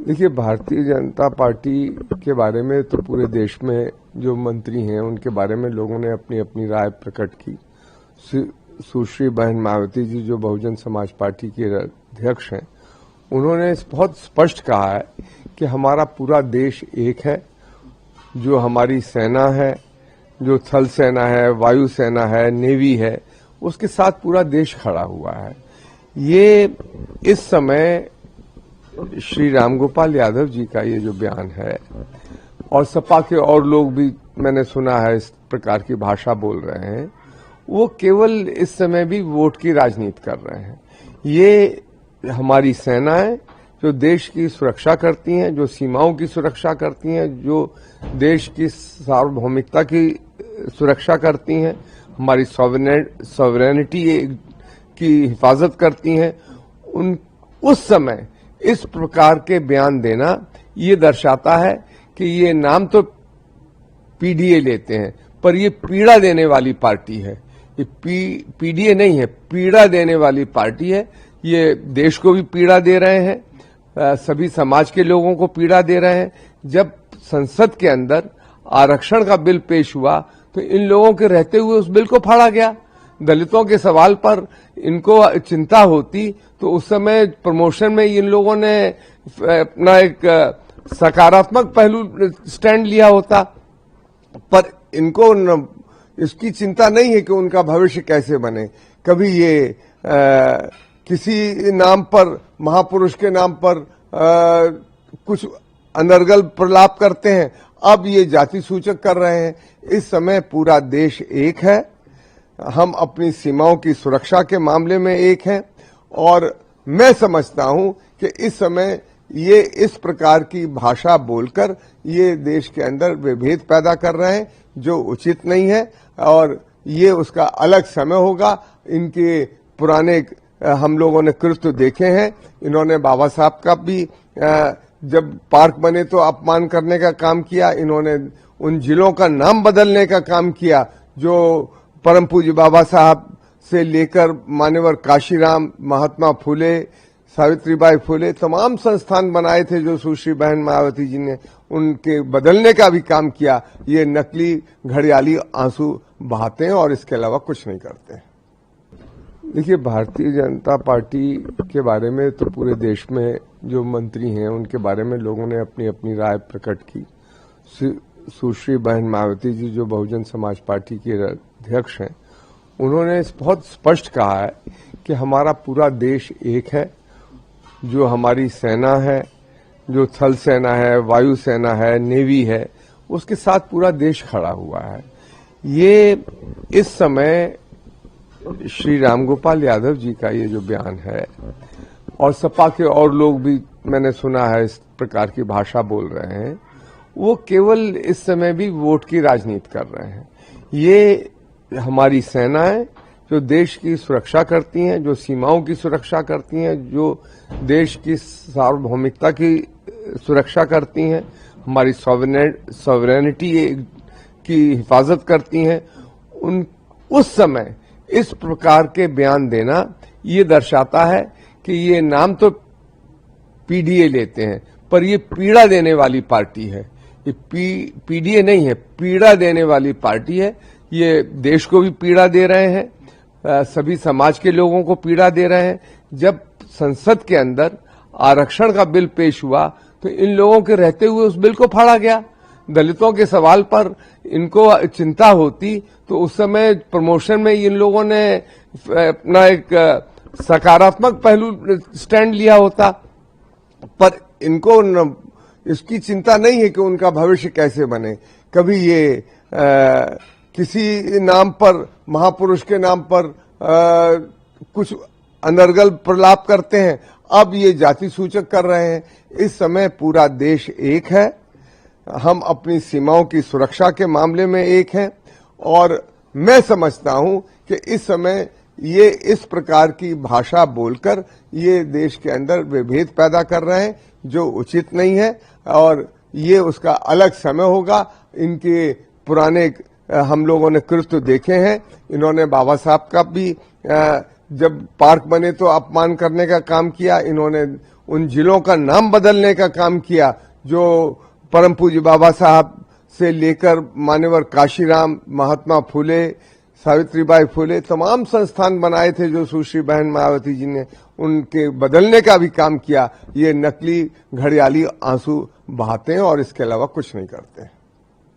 देखिए, भारतीय जनता पार्टी के बारे में तो पूरे देश में जो मंत्री हैं उनके बारे में लोगों ने अपनी अपनी राय प्रकट की। सुश्री बहन मायावती जी जो बहुजन समाज पार्टी के अध्यक्ष हैं, उन्होंने बहुत स्पष्ट कहा है कि हमारा पूरा देश एक है। जो हमारी सेना है, जो थल सेना है, वायु सेना है, नेवी है, उसके साथ पूरा देश खड़ा हुआ है। ये इस समय श्री रामगोपाल यादव जी का ये जो बयान है, और सपा के और लोग भी मैंने सुना है इस प्रकार की भाषा बोल रहे हैं, वो केवल इस समय भी वोट की राजनीति कर रहे हैं। ये हमारी सेनाएं जो देश की सुरक्षा करती हैं, जो सीमाओं की सुरक्षा करती हैं, जो देश की सार्वभौमिकता की सुरक्षा करती हैं, हमारी सॉवरेनिटी की हिफाजत करती हैं, उस समय इस प्रकार के बयान देना ये दर्शाता है कि ये नाम तो पीडीए लेते हैं, पर ये पीड़ा देने वाली पार्टी है। ये पीडीए नहीं है, पीड़ा देने वाली पार्टी है। ये देश को भी पीड़ा दे रहे हैं, सभी समाज के लोगों को पीड़ा दे रहे हैं। जब संसद के अंदर आरक्षण का बिल पेश हुआ तो इन लोगों के रहते हुए उस बिल को फाड़ा गया। दलितों के सवाल पर इनको चिंता होती तो उस समय प्रमोशन में इन लोगों ने अपना एक सकारात्मक पहलू स्टैंड लिया होता, पर इनको इसकी चिंता नहीं है कि उनका भविष्य कैसे बने। कभी ये किसी नाम पर, महापुरुष के नाम पर कुछ अनर्गल प्रलाप करते हैं, अब ये जाति सूचक कर रहे हैं। इस समय पूरा देश एक है, हम अपनी सीमाओं की सुरक्षा के मामले में एक हैं, और मैं समझता हूं कि इस समय ये इस प्रकार की भाषा बोलकर ये देश के अंदर विभेद पैदा कर रहे हैं, जो उचित नहीं है, और ये उसका अलग समय होगा। इनके पुराने हम लोगों ने कृत्य देखे हैं। इन्होंने बाबा साहब का भी जब पार्क बने तो अपमान करने का काम किया। इन्होंने उन जिलों का नाम बदलने का काम किया जो परम पूज्य बाबा साहब से लेकर मान्यवर काशीराम, महात्मा फुले, सावित्रीबाई फुले, तमाम संस्थान बनाए थे जो सुश्री बहन मायावती जी ने, उनके बदलने का भी काम किया। ये नकली घड़ियाली आंसू बहाते हैं और इसके अलावा कुछ नहीं करते हैं। देखिए, भारतीय जनता पार्टी के बारे में तो पूरे देश में जो मंत्री हैं उनके बारे में लोगों ने अपनी अपनी राय प्रकट की। सुश्री बहन मायावती जी जो बहुजन समाज पार्टी के अध्यक्ष हैं, उन्होंने बहुत स्पष्ट कहा है कि हमारा पूरा देश एक है। जो हमारी सेना है, जो थल सेना है, वायु सेना है, नेवी है, उसके साथ पूरा देश खड़ा हुआ है। ये इस समय श्री रामगोपाल यादव जी का ये जो बयान है, और सपा के और लोग भी मैंने सुना है इस प्रकार की भाषा बोल रहे हैं, वो केवल इस समय भी वोट की राजनीति कर रहे हैं। ये हमारी सेनाएं जो देश की सुरक्षा करती हैं, जो सीमाओं की सुरक्षा करती हैं, जो देश की सार्वभौमिकता की सुरक्षा करती हैं, हमारी सॉवरेनिटी की हिफाजत करती हैं, उस समय इस प्रकार के बयान देना ये दर्शाता है कि ये नाम तो पीडीए लेते हैं, पर ये पीड़ा देने वाली पार्टी है। ये पीडीए नहीं है, पीड़ा देने वाली पार्टी है। ये देश को भी पीड़ा दे रहे हैं, सभी समाज के लोगों को पीड़ा दे रहे हैं। जब संसद के अंदर आरक्षण का बिल पेश हुआ तो इन लोगों के रहते हुए उस बिल को फाड़ा गया। दलितों के सवाल पर इनको चिंता होती तो उस समय प्रमोशन में इन लोगों ने अपना एक सकारात्मक पहलू स्टैंड लिया होता, पर इनको इसकी चिंता नहीं है कि उनका भविष्य कैसे बने। कभी ये किसी नाम पर, महापुरुष के नाम पर कुछ अनर्गल प्रलाप करते हैं, अब ये जाति सूचक कर रहे हैं। इस समय पूरा देश एक है, हम अपनी सीमाओं की सुरक्षा के मामले में एक हैं, और मैं समझता हूं कि इस समय ये इस प्रकार की भाषा बोलकर ये देश के अंदर विभेद पैदा कर रहे हैं, जो उचित नहीं है, और ये उसका अलग समय होगा। इनके पुराने हम लोगों ने कृत्य देखे हैं। इन्होंने बाबा साहब का भी जब पार्क बने तो अपमान करने का काम किया। इन्होंने उन जिलों का नाम बदलने का काम किया जो परम पूज्य बाबा साहब से लेकर मान्यवर काशीराम, महात्मा फुले, सावित्रीबाई फुले तमाम संस्थान बनाए थे जो सुश्री बहन मायावती जी ने, उनके बदलने का भी काम किया। ये नकली घड़ियाली आंसू बहाते हैं और इसके अलावा कुछ नहीं करते हैं।